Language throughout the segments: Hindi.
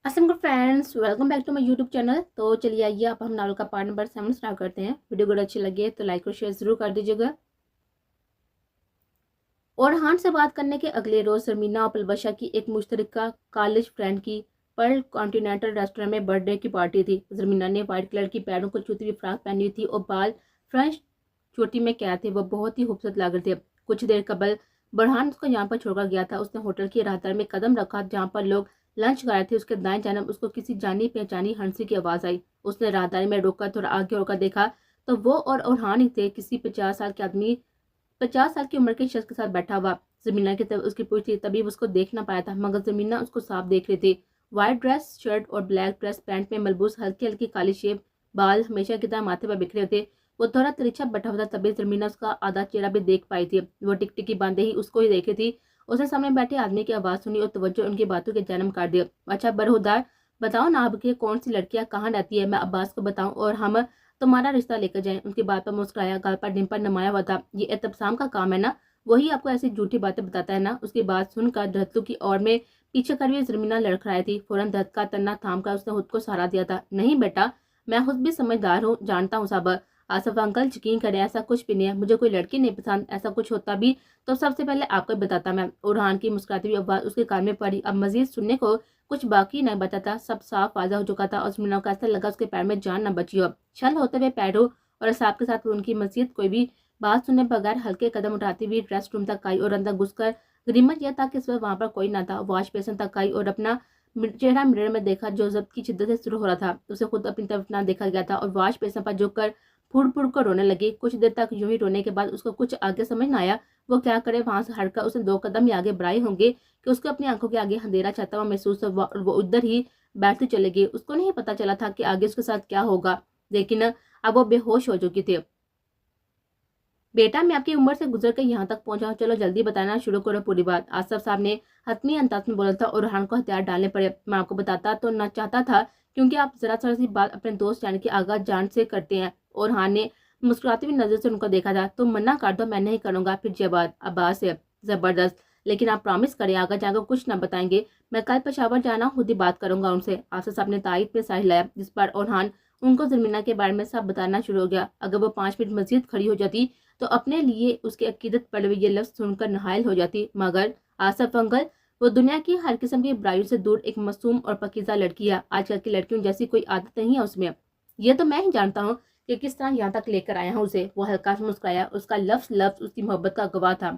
Aslam friends, welcome back to my YouTube channel. तो चलिए आइए आप हम नावल का पार्ट नंबर 7 स्टार्ट करते हैं। वीडियो अगर अच्छी लगे तो लाइक और शेयर जरूर कर दीजिएगा। और हान से बात करने के अगले रोज सरमीना और पलबशा की एक मुश्तरका कॉलेज फ्रेंड की पर्ल कॉन्टिनेंटल रेस्टोरेंट में बर्थडे की पार्टी थी। जरमीना ने व्हाइट कलर की पैरों को छूती हुई फ्रॉक पहनी हुई थी और बाल फ्रेंच चोटी में क्या थे। वो बहुत ही खूबसूरत लग रहे थे। कुछ देर कबल बुरहान उसको यहाँ पर छोड़कर गया था। उसने होटल की राहदारी में कदम रखा जहाँ पर लोग लंच कर रहे थे। उसके दाएं जानब उसको किसी जानी पहचानी हंसी की आवाज आई। उसने राहदारी में रोका, थोड़ा आगे होकर देखा तो वो और ओरहान ही थे। किसी 50 साल के आदमी 50 साल की उम्र के शख्स के साथ बैठा हुआ। जमीना की तरफ उसकी पूछ थी, तभी उसको देख ना पाया था, मगर जमीना उसको साफ देख रही थी। व्हाइट ड्रेस शर्ट और ब्लैक ड्रेस पैंट में मलबूस हल्की हल्की काली शेप, बाल हमेशा की तरह माथे पर बिखरे थे। वो थोड़ा तिरछा बैठा हुआ था, तभी जमीना उसका आधा चेहरा भी देख पाई थी। वो टिकटिकी बांधे ही उसको ही देख रही थी। उसने सामने बैठे आदमी की आवाज सुनी और तवज्जो उनकी बातों के जन्म कर दिया। अच्छा बरहुदार, बताओ ना आपकी कौन सी लड़कियां कहाँ रहती है, मैं अब्बास को बताऊं और हम तुम्हारा रिश्ता लेकर जाएं। उनकी बात पर मुस्कुराया, गाल पर डिंपल नमाया हुआ था। ये एहतसाम का काम है ना, वही आपको ऐसी झूठी बातें बताता है ना। उसकी बात सुनकर धरतू की ओर में पीछे कर हुई जमीना लड़खड़ाई थी। फौरन धत का तन्ना थाम कर उसने खुद को सहारा दिया था। नहीं बेटा, मैं खुद भी समझदार हूँ, जानता हूँ सब। आसफ अंकल यकीन करें, ऐसा कुछ भी नहीं है। मुझे कोई लड़की नहीं पसंद। ऐसा कुछ होता भी तो सबसे पहले आपको बताता मैं। उरहान की मुस्कुराती हुई आवाज उसके कान में पड़ी। अब मजीद सुनने को कुछ बाकी न बचा था। सब साफ वाजा हो चुका था और जमीना को ऐसा लगा उसके पैर में जान न बची हो। छल होते हुए पैरों और साहब के साथ उनकी मस्जिद कोई भी बात सुनने बगैर हल्के कदम उठाती हुई रेस्ट रूम तक आई और अंदर घुसकर गनीमत यह था कि इस वक्त वहां पर कोई ना था। वॉश बेसिन तक आई और अपना चेहरा मिरर में देखा जो जब्त की शिद्दत से शुरू हो रहा था। उसे खुद अपनी तरफ ना देखा गया था और वॉश बेसिन पर झुककर फुड़ फुड़ कर रोने लगी। कुछ देर तक यूं ही रोने के बाद उसको कुछ आगे समझ ना आया वो क्या करे। वहां से हटकर उसने 2 कदम ही आगे बढ़ाए होंगे कि उसको अपनी आंखों के आगे अंधेरा छाता हुआ महसूस हुआ और वो उधर ही बैठती चली गई। उसको नहीं पता चला था कि आगे उसके साथ क्या होगा, लेकिन अब वो बेहोश हो चुकी थी। बेटा, मैं आपकी उम्र से गुजर कर यहाँ तक पहुंचा हूँ, चलो जल्दी बताना शुरू करो पूरी बात। आसफ साहब ने हतमी अंदाज में बोला था और रुहान को हथियार डालने पड़े। मैं आपको बताता तो ना चाहता था, क्योंकि आप जरा सा सी बात अपने दोस्त यानी कि आगा जान से करते हैं। और रुहान ने मुस्कुराती हुई नजर से उनको देखा था। तुम मना कर दो, मैं नहीं करूंगा। फिर जवाब अब्बास है, जबरदस्त, लेकिन आप प्रॉमिस करें आगा जाकर कुछ ना बताएंगे। मैं कल पेशावर जाना, खुद ही बात करूंगा उनसे। आसफ साहब ने तायद में साहिल लाया, जिस पर ओरहान उनको जमीना के बारे में सब बताना शुरू हो गया। अगर वो 5 मिनट मस्जिद खड़ी हो जाती तो अपने लिए उसकी अकीदत पड़े हुए ये लफ्ज सुनकर नहायल हो जाती, मगर आसफ अंकल, वो दुनिया की हर किस्म की बुराइयों से दूर एक मासूम और पकीज़ा लड़की है। आजकल की लड़कियों जैसी कोई आदत नहीं है उसमें। ये तो मैं ही जानता हूँ कि किस तरह यहाँ तक लेकर आया हूँ उसे। वो हल्का सा मुस्कुराया। उसका लफ्ज लफ्ज उसकी मोहब्बत का गवाह था।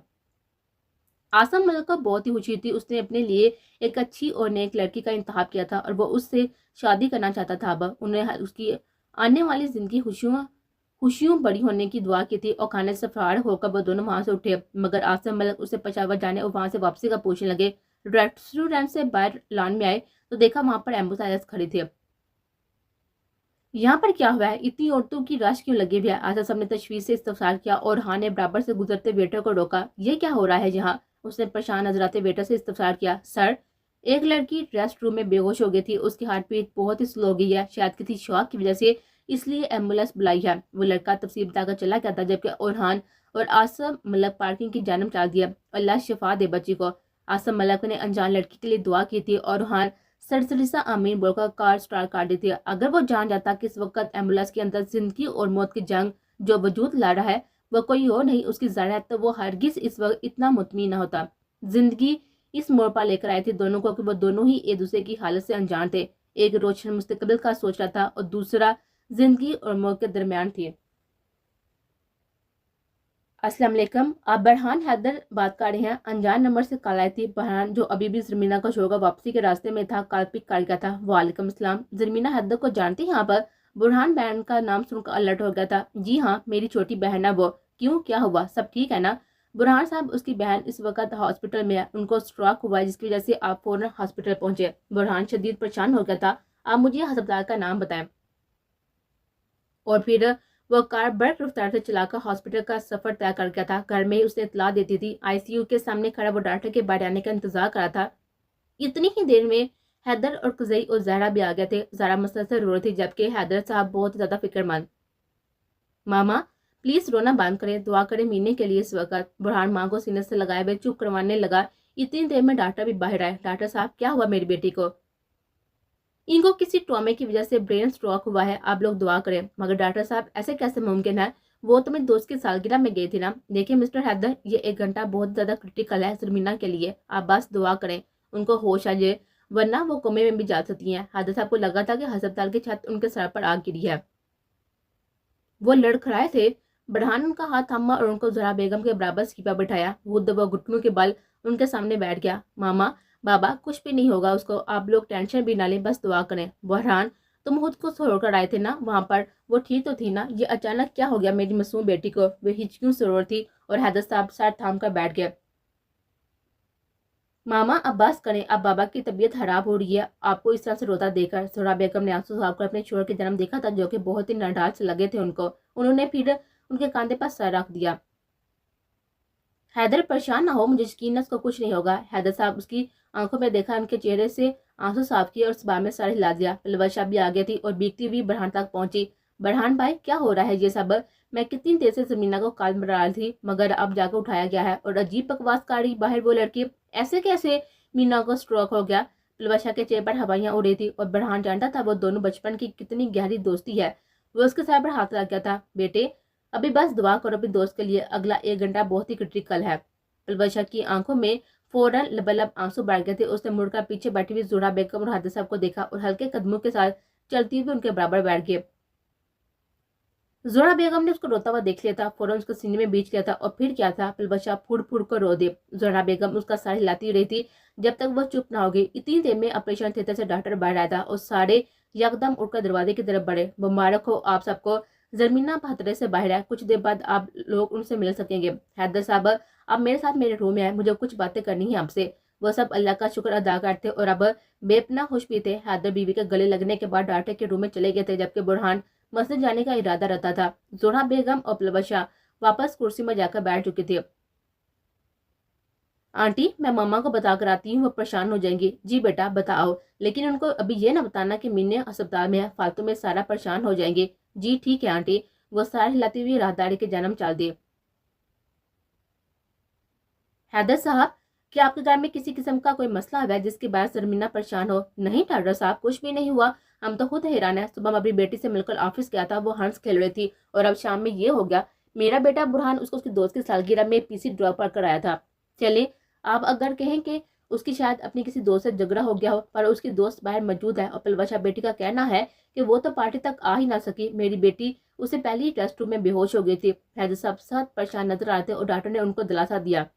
आसम मलिक को बहुत ही खुशी थी। उसने अपने लिए एक अच्छी और नेक लड़की का इंतखाब किया था और वो उससे शादी करना चाहता था। अब उन्हें उसकी आने वाली जिंदगी खुशियों खुशियों बड़ी होने की दुआ की थी। और खाने से फरार होकर वो दोनों वहां से उठे, मगर आसम मलिक उसे पेशावर जाने और वहां से वापसी का पूछने लगे। रेस्टोरेंट से बाहर लॉन में आए तो देखा वहां पर एम्बुलेंस खड़ी थी। यहाँ पर क्या हुआ है, इतनी औरतों की रश क्यों लगी हुई है? आजा सबने तशवीश से इस्तफसार किया और हाँ ने बराबर से गुजरते वेटर को रोका। ये क्या हो रहा है यहाँ? उसने परेशान नजर आते वेटर से इस्तफसार किया। सर, एक लड़की रेस्ट रूम में बेहोश हो गई थी। उसकी हार्ट बीट बहुत ही स्लो हो गई है, शायद किसी शॉक की वजह से, इसलिए एम्बुलेंस बुलाई है। वो लड़का तफसील बताकर चला गया था, जबकि ओरहान और आसम मलक पार्किंग की जानब चल दिया। अल्लाह शिफा दे बच्ची को। आसम मलक ने अनजान लड़की के लिए दुआ की थी और ओरहान सरसरी सा आमीन बोलकर कार स्टार्ट कर दी थी। अगर वो जान जाता कि इस वक्त एम्बुलेंस के अंदर जिंदगी और मौत की जंग जो वजूद ला रहा है वो कोई और नहीं उसकी जड़ है, तो वो हरगिज इस वक्त इतना मुतमिन न होता। जिंदगी इस मोड़ पर लेकर आई थी दोनों को कि वो दोनों ही एक दूसरे की हालत से अनजान थे। एक रोशन मुस्तकबिल का सोच रहा था और दूसरा जिंदगी और मौत के दरमियान थी। अस्सलाम वालेकुम, आप बरहान हैदर बात कर रहे हैं? अनजान नंबर से कॉल आई थी। बरहान, जो अभी भी जरमीना का शो का वापसी के रास्ते में था, कॉल पिक कर गया था। वालेकुम अस्सलाम। जरमीना हैदर को जानती हैं आप? बुरहान बहन का नाम सुनकर अलर्ट हो गया था। जी हाँ, मेरी छोटी बहन है वो। क्यों, क्या हुआ? सब ठीक है ना? बुरहान साहब, उसकी बहन इस वक्त हॉस्पिटल में है। उनको स्ट्रोक हुआ है, जिसकी वजह से आप फौरन हॉस्पिटल पहुंचे। बुरहान शदीद परेशान हो गया था। आप मुझे अस्पताल का नाम बताएं। और फिर वह कार बड़ी रफ्तार से चलाकर हॉस्पिटल का सफर तय कर गया था। घर में ही उसने इतला देती थी। आईसीयू के सामने खड़ा वो डॉक्टर के बाहर आने का इंतजार कर रहा था। इतनी ही देर में हैदर और कुजई और जहरा भी आ गए थे। जहरा मुसलसल रो रही थी, जबकि हैदर साहब बहुत ज्यादा फिक्रमंद। मामा, प्लीज रोना बंद करें, दुआ करें मीने के लिए इस वक्त। बुरहान माँ को सीने से लगाए हुए चुप करवाने लगा। इतनी देर में डॉक्टर भी बाहर आए। डॉक्टर साहब, क्या हुआ मेरी बेटी को? इनको किसी ट्रॉमे की वजह से ब्रेन स्ट्रोक हुआ है, आप लोग दुआ करें। मगर डॉक्टर साहब ऐसे कैसे मुमकिन है, वो तो मेरे दोस्त की सालगिरह में गई थी ना। देखिए मिस्टर हैदर, ये 1 घंटा बहुत ज्यादा क्रिटिकल है जरमीना के लिए, आप बस दुआ करें उनको होश आ जाए, वरना वो कोमे में भी जा सकती हैं। हैदर साहब को लगा था कि अस्पताल की छत उनके सर पर आ गिरी है। वो लड़खड़ाए थे। बढ़ान उनका हाथ थामा और उनको जरा बेगम के बराबर सीट पर बिठाया। वो घुटनों के बल उनके सामने बैठ गया। मामा, बाबा, कुछ भी नहीं होगा उसको, आप लोग टेंशन भी ना लें, बस दुआ करें। बहरान, तुम खुद को छोड़कर आए थे ना वहां पर, वो ठीक तो थी ना, ये अचानक क्या हो गया मेरी मासूम बेटी को। वे हिचकियों से रो थी और हैदर साहब सर थाम कर बैठ गए। मामा, अब बस करें, अब बाबा की तबीयत खराब हो रही है, आपको इस तरह से रोता देखकर। जोहरा बेगम ने आंसू साफ कर अपने शोहर के जन्म देखा था, जो कि बहुत ही नाराज से लगे थे उनको। उन्होंने फिर उनके कंधे पर सर रख दिया। हैदर, परेशान ना हो, मुझे यकीन है उसको कुछ नहीं होगा। हैदर साहब उसकी आंखों में देखा, उनके चेहरे से आंसू साफ किए और सुबह में सर हिला दिया। पलवशा भी आ गई थी और बीकती हुई बढ़ान तक पहुंची। बढ़ान भाई, क्या हो रहा है ये सब? मैं कितनी देर से जमीना को काल मरा रही थी, मगर अब जाकर उठाया गया है और अजीब बकवास कर रही बाहर वो लड़की। ऐसे कैसे मीना को स्ट्रोक हो गया? पलवशा के चेहरे पर हवाइयां उड़ रही थी और बढ़ान जानता था वो दोनों बचपन की कितनी गहरी दोस्ती है। वो उसके सर पर हाथ रख गया था। बेटे, अभी बस दुआ करो अपने दोस्त के लिए, अगला 1 घंटा बहुत ही क्रिटिकल है। अलबशा की आंखों में फौरन लबलब आंसू बढ़ गए थे। उसने मुड़कर पीछे बैठी हुई जोहरा बेगम और हैदर साहब को देखा और हल्के कदमों के साथ चलती हुई उनके बराबर बैठ गए। जोहरा बेगम ने उसको रोता हुआ देख लिया था, फौरन उसको सीने में बीच लिया था और फिर क्या था, अलबशा फुड़ फुड़ कर रो दे। जोहरा बेगम उसका सर हिलाती रही थी जब तक वो चुप ना हो गई। इतनी देर में ऑपरेशन थिएटर से डॉक्टर बाहर आया था और सारे यकदम उठकर दरवाजे की तरफ बढ़े। मुबारक हो आप सबको, जरमीना खतरे से बाहर है, कुछ देर बाद आप लोग उनसे मिल सकेंगे। हैदर साहब, अब मेरे साथ मेरे रूम में है, मुझे कुछ बातें करनी है आपसे। वो सब अल्लाह का शुक्र अदा करते और अब बेपना खुश भी थे। हैदर बीवी के गले लगने के बाद डॉक्टर के रूम में चले गए थे, जबकि बुरहान मस्जिद जाने का इरादा रहता था। जोहरा बेगम और पलवशा वापस कुर्सी में जाकर बैठ चुकी थी। आंटी, मैं मामा को बता कर आती हूँ, वो परेशान हो जाएंगी। जी बेटा बताओ, लेकिन उनको अभी ये ना बताना कि मीने अस्पताल में है, फालतू में सारा परेशान हो जाएंगे। जी ठीक है आंटी। वो सार हिलाती हुई राहदारी के जन्म चाल दिए। हैदर साहब, क्या आपके घर में किसी किस्म का कोई मसला हुआ है जिसके बाद शर्मिना परेशान हो? नहीं डॉक्टर साहब, कुछ भी नहीं हुआ, हम तो खुद हैरान है। सुबह मैं अपनी बेटी से मिलकर ऑफिस गया था, वो हंस खेल रही थी और अब शाम में ये हो गया। मेरा बेटा बुरहान उसको उसके दोस्त की सालगिरह में पीसी ड्रॉप पर कराया था। चले, आप अगर कहें कि उसकी शायद अपनी किसी दोस्त से झगड़ा हो गया हो, पर उसकी दोस्त बाहर मौजूद है और पलवशा बेटी का कहना है कि वो तो पार्टी तक आ ही ना सकी। मेरी बेटी उससे पहले ही टेस्ट रूम में बेहोश हो गई थी। हैदर साहब सख्त परेशान नजर आते और डॉक्टर ने उनको दिलासा दिया।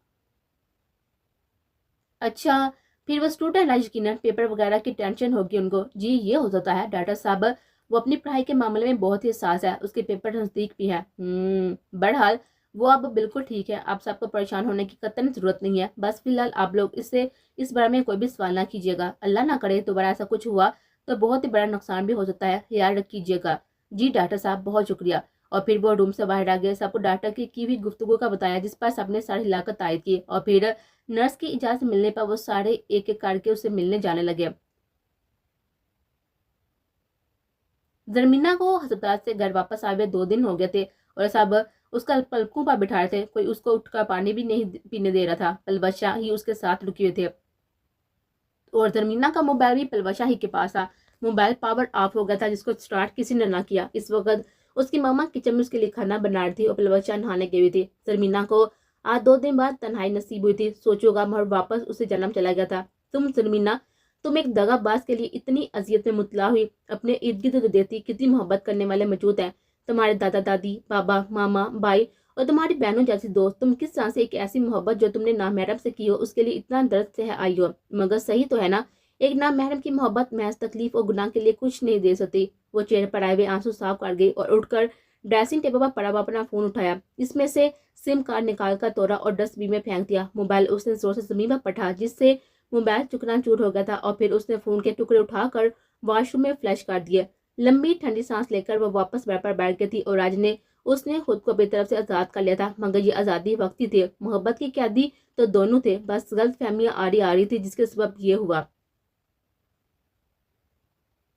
अच्छा, फिर वो स्टूडेंट है, यकीनन पेपर वगैरह की टेंशन होगी उनको। जी ये हो सकता है डॉक्टर साहब, वो अपनी पढ़ाई के मामले में बहुत ही सास है, उसके पेपर नजदीक भी है। बहरहाल वो अब बिल्कुल ठीक है, आप सबको परेशान होने की कतई जरूरत नहीं है। बस फिलहाल आप लोग इससे इस बारे में कोई भी सवाल ना कीजिएगा। अल्लाह ना करे दोबारा ऐसा कुछ हुआ तो बहुत ही बड़ा नुकसान भी हो सकता है, ख्याल रखिएगा। जी डॉक्टर साहब, बहुत शुक्रिया। और फिर वो रूम से बाहर आ गए। सबको डॉक्टर की हुई गुफ्तगू का बताया, जिस पर सबने सर हिलाकर तायद की और फिर नर्स की इजाजत मिलने पर वो सारे एक एक करके उससे मिलने जाने लगे। जरमीना को अस्पताल से घर वापस आए 2 दिन हो गए थे और सब उसका पलकों पर बिठाए थे। कोई उसको उठकर पानी भी नहीं पीने दे रहा था। पलवशा ही उसके साथ रुके हुए थे और जरमीना का मोबाइल भी पलवशा ही के पास था। मोबाइल पावर ऑफ हो गया था, जिसको स्टार्ट किसी ने ना किया। इस वक्त उसकी मामा किचन में उसके लिए खाना बना रही थी और पलवशा नहाने गई हुई थी। जरमीना को आज 2 दिन बाद तन्हाई नसीब हुई थी। सोचोगा मगर वापस उसे जन्म चला गया था। तुम जरमीना, तुम एक दगाबाज के लिए इतनी अजियत में मुतला हुई, अपने इर्द गिर्द देती कितनी मोहब्बत करने वाले मौजूद हैं। तुम्हारे दादा दादी, बाबा, मामा, भाई और तुम्हारी बहनों जैसी दोस्त, तुम किस तरह से एक ऐसी मोहब्बत जो तुमने नामहरम से की हो उसके लिए इतना दर्द से आई हो। मगर सही तो है ना, एक नामहरम की मोहब्बत महज तकलीफ और गुनाह के लिए कुछ नहीं दे सकती। वो चेहरे पर आए हुए आंसू साफ कर गई और उठकर ड्रेसिंग टेबल पर पड़ा हुआ अपना फोन उठाया। इसमें से सिम कार्ड निकाल कर तोड़ा और डस्टबिन में फेंक दिया। मोबाइल उसने जोर से जमीन पर पटा, जिससे मोबाइल चुकना चूर हो गया था और फिर उसने फोन के टुकड़े उठाकर वॉशरूम में फ्लैश कर दिए। लंबी ठंडी सांस लेकर वो वापस बेड पर बैठ गई थी और आज ने उसने खुद को अपनी तरफ से आजाद कर लिया था। मगर ये आजादी वक्ती थी, मोहब्बत की कैदी तो दोनों थे। बस गलत फहमियां आ रही थी, जिसके सबब ये हुआ।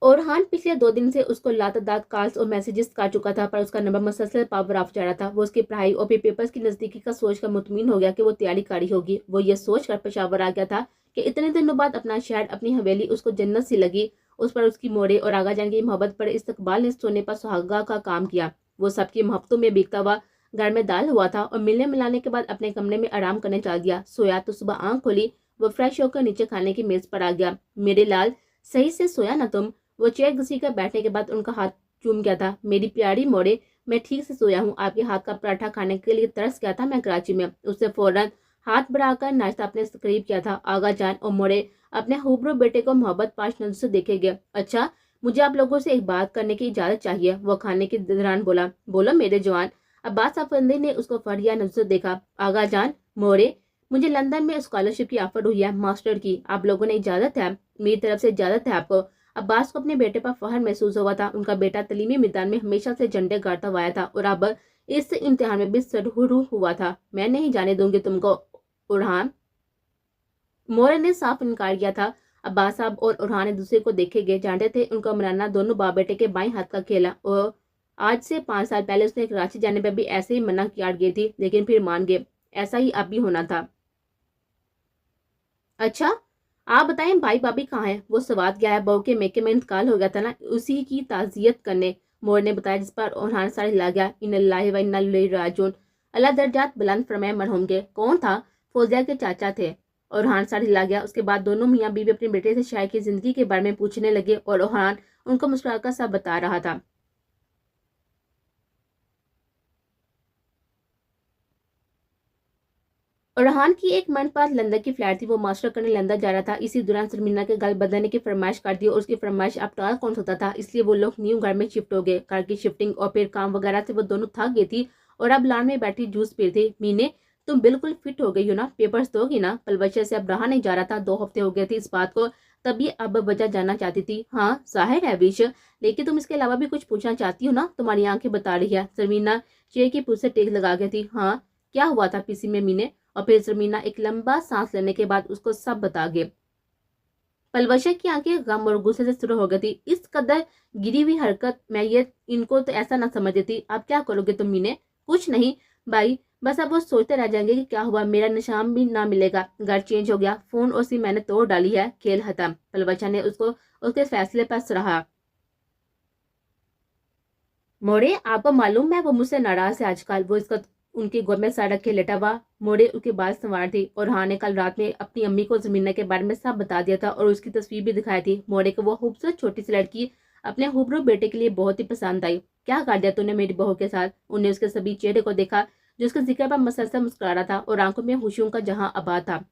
ओरहान पिछले 2 दिन से उसको लातदाद कॉल्स और मैसेजेस कर चुका था, पर उसका नंबर मुसलसल पावर ऑफ जा रहा था। वो उसकी पढ़ाई और पेपर्स की नजदीकी का सोचकर मुतमिन हो गया कि वो तैयारी करी होगी। वो ये सोच कर पेशावर आ गया था कि इतने दिनों बाद अपना शहर, अपनी हवेली उसको जन्नत सी लगी उस पर उसकी मोरे और आगा जान की मोहब्बत पर इस्तकबाल ने सोने पर सुहागा का काम किया। वो सबकी मोहब्बतों में बीतता हुआ घर में दाल हुआ था और मिलने मिलाने के बाद अपने कमरे में आराम करने चल गया। सोया तो सुबह आंख खोली, वो फ्रेश होकर नीचे खाने की मेज पर आ गया। मेरे लाल, सही से सोया ना तुम? वो चेयर घुसी कर बैठने के बाद उनका हाथ चूम गया था। मेरी प्यारी मोरे, मैं ठीक से सोया हूँ। आपके हाथ का पराठा खाने के लिए तरस गया था मैं कराची में। उससे फौरन हाथ बढ़ाकर नाश्ता अपने करीब किया था। आगा जान और मोरे अपने हुबरू बेटे को मोहब्बत पाश नजर से देखेंगे। अच्छा, मुझे आप लोगों से एक बात करने की इजाजत चाहिए, वो खाने के दौरान बोला। बोलो मेरे जवान। अब्बास अफंदी ने उसको फरिया नजर से देखा। आगा जान, मोरे, मुझे लंदन में स्कॉलरशिप की ऑफर हुई है, मास्टर की। आप लोगों ने इजाजत है? मेरी तरफ से इजाजत है आपको। अब्बास को अपने बेटे पर फख्र महसूस हुआ था। उनका बेटा तलीमी मैदान में हमेशा से झंडे गाड़ता हुआ आया था और अब इस इम्तिहान में भी सडहुरू हुआ था। मैं नहीं जाने दूंगी तुमको, उरहान। मोरे ने साफ इनकार किया था। अब्बास साहब और उरहान एक दूसरे को देखे गए, जानते थे उनका मराना दोनों बाप बेटे के बाएं हाथ का खेला। और आज से 5 साल पहले उसने कराची जाने पर भी ऐसे ही मना किया गई थी, लेकिन फिर मान गए। ऐसा ही अब भी होना था। अच्छा, आप बताएं भाई भाभी कहाँ है? वो सवात गया है, बहू के मेके में इंतकाल हो गया था ना, उसी की ताजियत करने। मोर ने बताया, जिस पर उरहान सारे ला गया। इन्नल्लाहि व इन्ना इलैहि राजिऊन। अल्लाह दर्जात बुलंद फरमाए मरहूम के। कौन था? फौजिया के चाचा थे। उरहान सारे ला गया। उसके बाद दोनों मियाँ बीवी अपने बेटे से शायर की जिंदगी के बारे में पूछने लगे और उरहान उनको मुस्कुराकर सब बता रहा था। उरहान की एक मंथ बाद लंदन की फ्लाइट थी। वो मास्टर करने लंदन जा रहा था। इसी दौरान सरमीना के घर बदलने की फरमाइश कर दी और उसकी फरमाइश अब टाल कौन सकता था, इसलिए वो लोग न्यू घर में शिफ्ट हो गए। घर की शिफ्टिंग और फिर काम वगैरह से वो दोनों थक गई थी और अब लान में बैठी जूस पी रही थी। मीने, तुम बिल्कुल फिट हो गई हो ना? पेपर्स दोगी ना? पलवशे से अब रहा नहीं जा रहा था। 2 हफ्ते हो गए थे इस बात को, तभी अब वजह जानना चाहती थी। हाँ जाहिर है विश, लेकिन तुम इसके अलावा भी कुछ पूछना चाहती हो ना? तुम्हारी आंखें बता रही है। सरमीना चेयर की पूछ से टेक लगा गई थी। हाँ, क्या हुआ था पीसी में मीने? और फिर सरमीना एक लंबा सांस लेने के बाद उसको सब बता गए। पलवशा की आंखें गम और गुस्से से शुरू हो गई थी। इस कदर गिरी हुई हरकत, मैं ये इनको तो ऐसा ना समझ थी। अब क्या करोगे तुम मीने? कुछ नहीं भाई, बस अब वो सोचते रह जाएंगे कि क्या हुआ, मेरा निशान भी ना मिलेगा। घर चेंज हो गया, फोन और सिम मैंने तोड़ डाली है, खेल खत्म। पलवशा ने उसको उसके फैसले पर सराहा। मोरे, आपको मालूम है वो मुझसे नाराज है आजकल। वो इसका उनकी गोद में सर रख के लेटा हुआ। मोरे उसके बाल संवार थी और हाँ ने कल रात में अपनी अम्मी को जमीना के बारे में सब बता दिया था और उसकी तस्वीर भी दिखाई थी। मोरे को वो खूबसूरत छोटी सी लड़की अपने हुबरू बेटे के लिए बहुत ही पसंद आई। क्या कर दिया तूने मेरी बहू के साथ? उन्हें उसके सभी चेहरे को देखा जो उसके जिक्र पर मसलसल मुस्कुरा रहा था और आंखों में खुशियों का जहां आबाद था।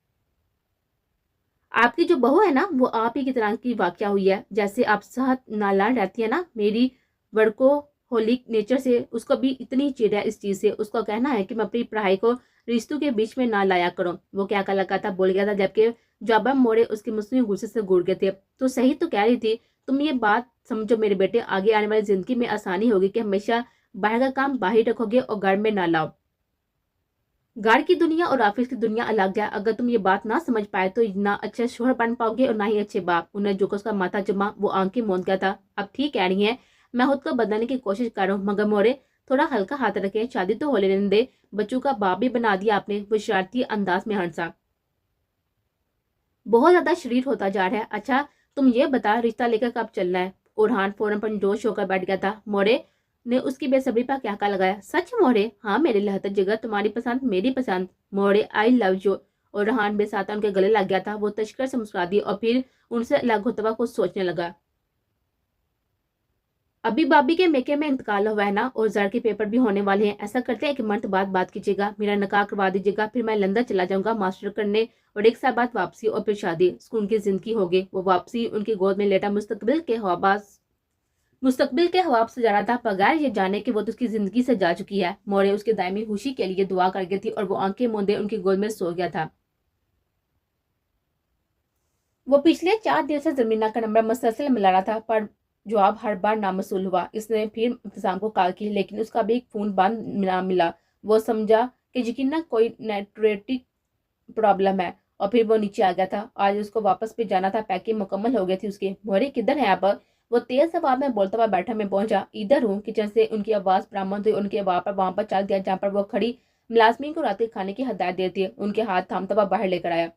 आपकी जो बहू है ना, वो आप ही की तरह की वाकया हुई है। जैसे आप साथ नालान रहती है ना, मेरी वर्को होलिक नेचर से उसको भी इतनी चिढ़ है इस चीज से। उसको कहना है कि मैं अपनी पढ़ाई को रिश्तों के बीच में ना लाया करो। वो क्या कर लगा था, बोल गया था, जबकि जब मोड़े उसके मुस्लिम गुस्से से घूर गए थे। तो सही तो कह रही थी, तुम ये बात समझो मेरे बेटे, आगे आने वाली जिंदगी में आसानी होगी कि हमेशा बाहर का काम बाहर रखोगे और घर में ना लाओ। घर की दुनिया और ऑफिस की दुनिया अलग है। अगर तुम ये बात ना समझ पाए तो ना अच्छे शोहर बन पाओगे और ना ही अच्छे बाप। उन्हें जो उसका माथा जमा, वो आंखें मूंद गया था। अब ठीक कह रही है, मैं खुद को बदलने की कोशिश कर रहा हूँ, मगर मोरे थोड़ा हल्का हाथ रखे, शादी तो हो लेने दे। बच्चों का बाप भी बना दिया आपने। वो शरारती अंदाज में हंसा। बहुत ज्यादा शरीर होता जा रहा है। अच्छा, तुम ये बता रिश्ता लेकर कब चलना है? उरहान फौरन पर जोश होकर बैठ गया था। मोरे ने उसकी बेसब्री पर क्या क्या लगाया। सच मोरे? हाँ मेरे लहता जिगर, तुम्हारी पसंद मेरी पसंद। मोरे आई लव यू। और रहान बेसाता उनके गले लग गया था। वो तशकर से मुस्कुरा दी और फिर उनसे अलग होता हुआ कुछ सोचने लगा। अभी भाभी के मेके में इंतकाल हुआ है ना, और जर के पेपर भी होने वाले हैं। ऐसा करते हैं कि मंथ बाद बात कीजिएगा, मेरा निकाह करवा दीजिएगा, फिर मैं लंदन चला जाऊंगा मास्टर करने और 1 साल बाद वापसी और फिर शादी। सुकून की जिंदगी होगी। वो वापसी उनकी गोद में लेटा मुस्तकबिल के ख्वाब से जा रहा था, बगैर ये जाने कि वो तो उसकी जिंदगी से जा चुकी है। मोरे उसके दायमी खुशी के लिए दुआ कर गई थी और वो आंखें मूंदे उनकी गोद में सो गया था। वो पिछले 4 दिन से जमीना का नंबर मुसलसल मिला रहा था, पर जवाब हर बार नामसूल हुआ। इसने फिर इंतजाम को कॉल की, लेकिन उसका भी फोन बंद ना मिला। वो समझा कि यकीनन कोई नेटवर्क प्रॉब्लम है और फिर वो नीचे आ गया था। आज उसको वापस भी जाना था, पैकिंग मुकम्मल हो गई थी उसकी। मोरे किधर है आप? वो तेज आवाज में बोलता हुआ बैठा में पहुंचा। इधर हूँ। किचन से उनकी आवाज बरामद हुई। उनके आवाज पर वहां पर चल दिया जहां पर वो खड़ी मुलाजमीन को रात के खाने की हदायत देती है। उनके हाथ थामता हुआ बाहर लेकर आया।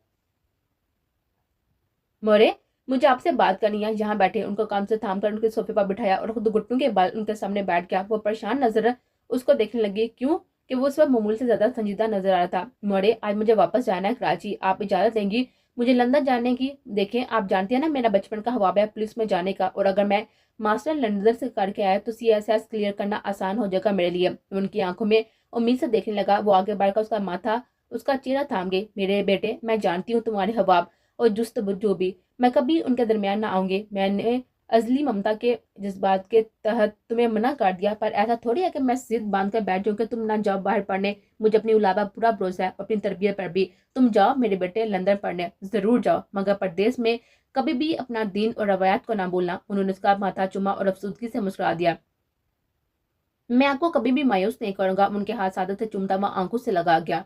मोरे, मुझे आपसे बात करनी है। यहाँ बैठे उनको काम से थाम कर उनके सोफे पर बिठाया और खुद घुटनों के बल उनके सामने बैठ गया। वो परेशान नजर उसको देखने लगी। क्यों कि वो उस वक्त मामूल से ज्यादा संजीदा नजर आ रहा था। मोड़े, आज मुझे वापस जाना है कराची, आप इजाजत देंगी मुझे लंदन जाने की? देखें, आप जानती है ना मेरा बचपन का ख्वाब है पुलिस में जाने का, और अगर मैं मास्टर लंदन से करके आया तो CSS क्लियर करना आसान हो जाएगा मेरे लिए। उनकी आंखों में उम्मीद से देखने लगा। वो आगे बढ़कर उसका माथा उसका चेहरा थाम गई। मेरे बेटे, मैं जानती हूँ तुम्हारे ख्वाब और जुस्त जो भी, मैं कभी उनके दरमियान ना आऊंगी। मैंने अजली ममता के जज्बात के तहत तुम्हें मना कर दिया, पर ऐसा थोड़ी है कि मैं जिद बांध कर बैठ जाऊं कि तुम ना जाओ बाहर पढ़ने। मुझे अपनी उलावा पूरा भरोसा है, अपनी तरबियत पर भी। तुम जाओ मेरे बेटे लंदन पढ़ने, जरूर जाओ, मगर परदेश में कभी भी अपना दीन और रवायत को ना भूलना। उन्होंने उसका माथा चुमा और अफसुदगी से मुस्कुरा दिया। मैं आपको कभी भी मायूस नहीं करूंगा। उनके हाथ सादत से चुमता हुआ आंखों से लगा गया।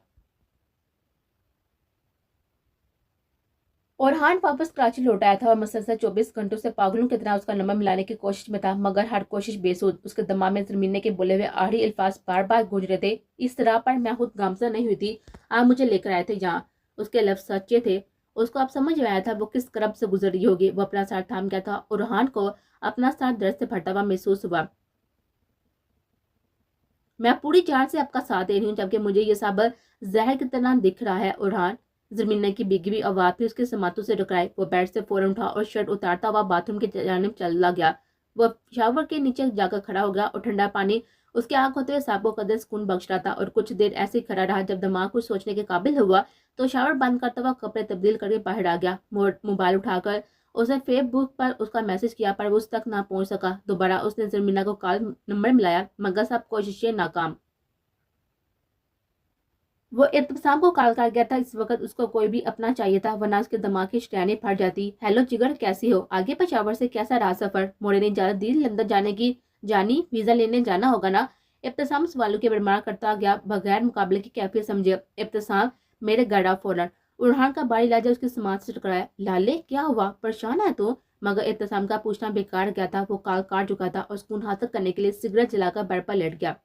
और हान वापस कराची लौट आया था और मुसलसल 24 घंटों से पागलों की तरह उसका नंबर मिलाने की कोशिश में था, मगर हर कोशिश बेसुध। उसके दिमाग में जमीने के बोले हुए आखिरी अल्फाज बार बार गूंज रहे थे। इस तरह पर मैं खुद गामजा नहीं हुई थी, आप मुझे लेकर आए थे यहाँ। उसके लफ्ज सच्चे थे। उसको अब समझ में आया था वो किस करब से गुजर रही होगी। वो अपना साथ थाम गया था और हान को अपना साथ दर्द से भरता हुआ महसूस हुआ। मैं पूरी जान से आपका साथ दे रही हूँ, जबकि मुझे ये सब जहर की तरह दिख रहा है। उड़ान जमीन की भीगी हुई आवाज भी उसके समातों से टकराई। वो बेड से फौरन उठा और शर्ट उतारता हुआ बाथरूम की जानिब चला गया। वो शावर के नीचे जाकर खड़ा हो गया और ठंडा पानी उसके आंख होते हुए साहब को कदर सुकून बख्श रहा था। और कुछ देर ऐसे ही खड़ा रहा। जब दिमाग कुछ सोचने के काबिल हुआ तो शावर बंद करता हुआ कपड़े तब्दील करके बाहर आ गया। मोबाइल उठाकर उसने फेसबुक पर उसका मैसेज किया, पर वो उस तक ना पहुंच सका। दोबारा उसने जमीना को कॉल नंबर मिलाया, मगर सब कोशिशें नाकाम। वो इब्तिसाम को कॉल कर गया था। इस वक्त उसको कोई भी अपना चाहिए था, वरना उसके दिमाग की शटैने फट जाती। हेलो जिगर, कैसी हो? आगे पेशावर से कैसा रहा सफर? मोड़े ने इजाजत दी लंदन जाने की? जानी, वीजा लेने जाना होगा ना? इब्तिसाम सवालों के बरमार करता गया, बगैर मुकाबले की कैफियत समझे। इब्तिसाम, मेरे घर आ फौरन। उड़हान का बारी लाजा उसकी समाज से टकराया। लाले, क्या हुआ, परेशान है तू? मगर इब्तिसाम का पूछना बेकार गया था। वो कॉल काट चुका था और सुकून हासिल करने के लिए सिगरेट जलाकर बेड पर लेट गया।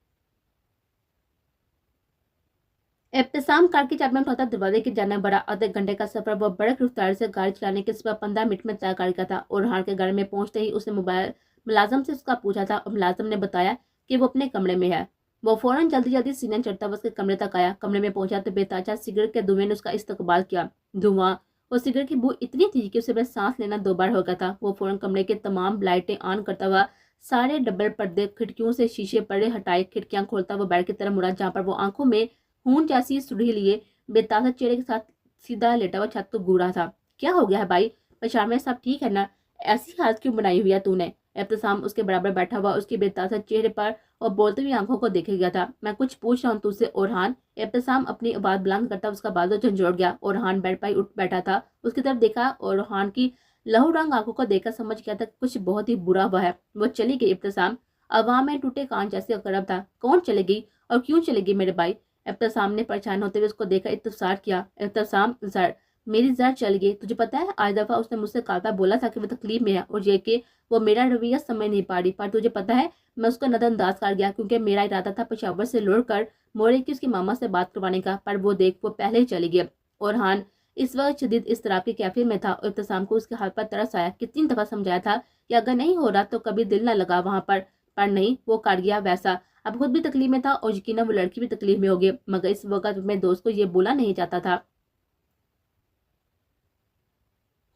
इब्तिसाम कार की चाबी में उठाता दरवाजे की जाना बड़ा। आधे घंटे का सफर वो बड़े रफ्तार से गाड़ी चलाने के सुबह 15 मिनट में तय कर गया था। और हार के घर में पहुंचते ही उसने मोबाइल मुलाजम से उसका पूछा था और मुलाजम ने बताया कि वो अपने कमरे में है। वो फौरन जल्दी जल्दी सीने चढ़ता हुआ उसके कमरे तक आया। कमरे में पहुंचा तो बेताजा सिगरेट के धुएं ने उसका इस्तकबाल किया। धुआं और सिगरेट की बू इतनी थी कि उसे सांस लेना 2 बार हो गया था। वो फौरन कमरे के तमाम लाइटें ऑन करता हुआ सारे डबल पर्दे खिड़कियों से शीशे पर्दे हटाए, खिड़कियां खोलता हुआ बेड की तरफ मुड़ा, जहां पर वो आंखों में खून जैसी सुर्खी लिए बेताजा चेहरे के साथ सीधा लेटा हुआ छत को घूरा था। क्या हो गया है भाई? पेशाब में सब ठीक है ना? ऐसी हालत क्यों बनाई हुई है तूने? एहतसाम उसके बराबर बैठा हुआ उसके बेताजा चेहरे पर और बोलती हुई आंखों को देखे गया था। मैं कुछ पूछ रहा हूँ तुझसे ओरहान। एहतसाम अपनी आवाज बुलंद करता उसका बाजू झंझोड़ गया। ओरहान बेड पर उठ बैठा था। उसकी तरफ देखा और ओरहान की लहू रंग आंखों को देखकर समझ गया था कुछ बहुत ही बुरा हुआ है। वो चली गई। इब्तिसाम अवाम में टूटे कान जैसे करब था। कौन चलेगी और क्यों चलेगी मेरे भाई? इब्तिसाम ने परेशान होते हुए उसको देखा, इत्तफार किया। इब्तिसाम, जर मेरी जर चल गई। तुझे पता है आज दफा उसने मुझसे कहा था, बोला था कि वो तकलीफ में है और ये कि वो मेरा रवैया समझ नहीं पा रही। पर तुझे पता है मैं उसका नजरअंदाज कर गया, क्योंकि मेरा इरादा था पेशावर से लौट कर मोड़े की उसकी मामा से बात करवाने का। पर वो देख, वो पहले ही चली गई। और हान इस वक्त शदीद इस्तराब की कैफियत में था और इब्तिसाम को उसके हाथ पर तरस आया। कितनी दफा समझाया था कि अगर नहीं हो रहा तो कभी दिल ना लगा वहां पर नहीं, वो कर गया वैसा। अब खुद भी तकलीफ में था और यकीनन वो लड़की भी तकलीफ में होगी, मगर इस वक्त मैं दोस्त को ये बोला नहीं चाहता था।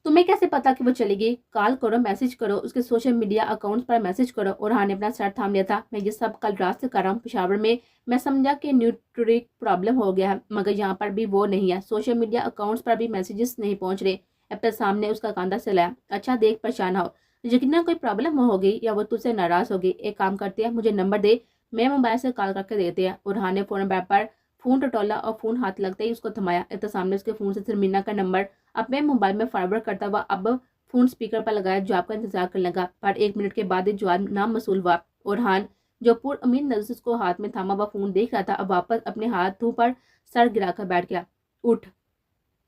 तुम्हें कैसे पता कि वो चलेगी? कॉल करो, मैसेज करो, उसके सोशल मीडिया अकाउंट्स पर मैसेज करो। और हाँ ने अपना सर थाम लिया था। मैं ये सब कल रात से कर रहा हूँ पेशावर में। मैं समझा कि न्यूट्रिक प्रॉब्लम हो गया है, मगर यहाँ पर भी वो नहीं है। सोशल मीडिया अकाउंट्स पर भी मैसेजेस नहीं पहुंच रहे। अपने सामने उसका कांधा से लाया। अच्छा देख, परेशान हो, यकीनन कोई प्रॉब्लम होगी या वो तुझसे नाराज होगी। एक काम करते हैं, मुझे नंबर दे, मैं मोबाइल से कॉल करके देते हैं। और हाँ ने फोन पर फोन टटोला और फोन हाथ लगते ही उसको थमाया। इतना सामने उसके फोन से सरमीना का नंबर अपने मोबाइल में फॉरवर्ड करता हुआ अब फोन स्पीकर पर लगाया। जवाब का इंतजार करने लगा, पर 1 मिनट के बाद जवाब नाम मसूल हुआ। और हान जो पुर अमीन नजर से उसको हाथ में थामा हुआ फोन देख रहा था, अब वापस अपने हाथों पर सर गिराकर बैठ गया। उठ।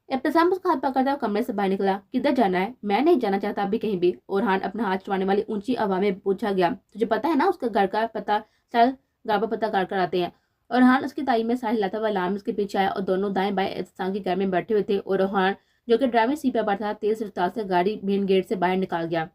इब्तिसाम उसका हाथ पकड़ता हुआ कमरे से बाहर निकला। किधर जाना है? मैं नहीं जाना चाहता अभी कहीं भी। और हान अपना हाथ छुड़ाने वाली ऊंची आवाज में पूछा गया, तुझे पता है ना उसका घर का पता? चल घर पर पता कर कर आते हैं। और हान उसकी ताई में साहिल लाता हुआ लाम उसके पीछे आया और दोनों दाएं बाएं इब्तिसाम के घर में बैठे हुए थे। और हान जो कि ड्राइवर सीट पर था, तेज रफ्तार से गाड़ी मेन गेट से बाहर निकाल गया।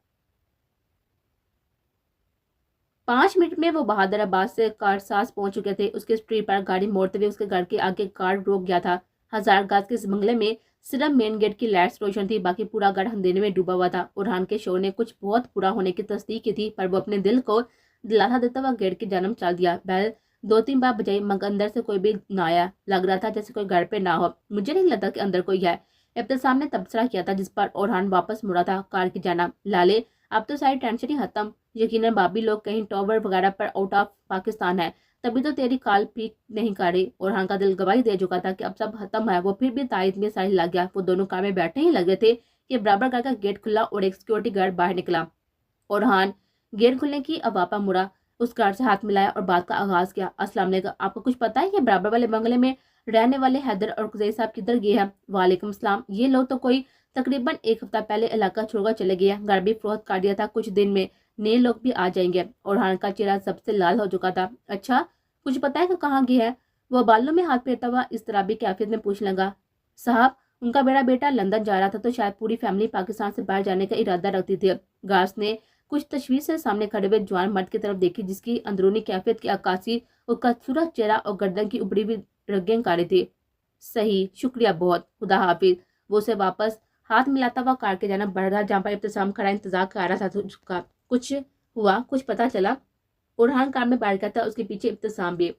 5 मिनट में वो बहादुराबाद से कारसाज पहुंच चुके थे। उसके स्ट्रीट पर गाड़ी मोड़ते हुए उसके घर के आगे कार रोक गया था। हजार गाज के इस बंगले में सिर्फ मेन गेट की लाइट्स रोशन थी, बाकी पूरा घर अंधेरे में डूबा हुआ था। उरहान के शोर ने कुछ बहुत बुरा होने की तस्दीक की थी, पर वो अपने दिल को दिलासा देता हुआ गेट की जन्म चल दिया। बैल 2-3 बार बजाई, मगर अंदर से कोई भी ना आया। लग रहा था जैसे कोई घर पे ना हो। मुझे नहीं लगता कि अंदर कोई है, इब्तिसाम ने तबसरा किया था, जिस पर ओरहान वापस मुड़ा था कार की जाना। लाले, अब तो सारी टेंशन ही खत्म। यकीनन बाबी लोग कहीं टॉवर वगैरह पर आउट ऑफ पाकिस्तान है, तभी तो तेरी कॉल पिक नहीं कर रही। ओरहान का दिल गवाही दे चुका था कि अब सब खत्म है। वो फिर भी तायद में सारी लग गया। वो दोनों कार में बैठने ही लगे थे कि बराबर कार का गेट खुला और एक सिक्योरिटी गार्ड बाहर निकला। ओरहान गेट खुलने की अवापा मुड़ा, उस गार्ड से हाथ मिलाया और बात का आगाज किया। अस्सलाम वालेकुम, आपको कुछ पता है कि बराबर वाले बंगले में रहने वाले हैदर और कुजैर साहब किधर गए हैं? वालेकुम सलाम। ये लोग तो कोई तकरीबन 1 हफ्ता पहले इलाका छोड़कर चले गए हैं। घर भी फरोख्त कर दिया था, कुछ दिन में नए लोग भी आ जाएंगे। ओरहान का चेहरा सबसे लाल हो चुका था। अच्छा, कुछ पता है कि कहाँ गए हैं? वो बालों में हाथ फेरता हुआ इस तरह भी कैफियत में पूछ लगा। साहब, उनका बड़ा बेटा लंदन जा रहा था, तो शायद पूरी फैमिली पाकिस्तान से बाहर जाने का इरादा रखती थी। गार्ड्स ने कुछ तशवीश से सामने खड़े हुए जवान मर्द की तरफ देखी, जिसकी अंदरूनी कैफियत की अक्कासी और खूबसूरत चेहरा और गर्दन की उभरी हुई रगें काली थी। सही, शुक्रिया बहुत, खुदा हाफिज। वो उसे वापस हाथ मिलाता हुआ कार के जाना बढ़ रहा, जहाँ पर इब्तिसाम खड़ा इंतजार कर रहा था। उसका कुछ हुआ, कुछ पता चला? उरहान कार में बैठ गया था, उसके पीछे इब्तिसाम भी।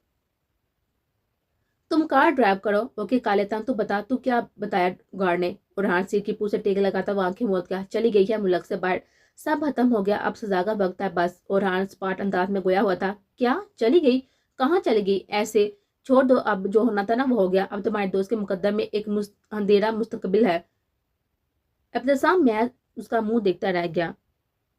तुम कार ड्राइव करो, ओके काले तंग, तू बता, तू क्या बताया गार्ड ने? उरहान सिर की पूछ से टेक लगाता वो आंखें मूंद गया। चली गई है मुल्क से बाहर, सब खत्म हो गया, अब सजा का वक्त है बस। उरहान स्पाट अंदाज में गोया हुआ था। क्या चली गई? कहाँ चली गई? ऐसे छोड़ दो, अब जो होना था ना वो हो गया। अब तुम्हारे दोस्त के मुकद्दर में एक अंधेरा मुस्तकबिल है। इब्तिसाम मैं उसका मुंह देखता रह गया।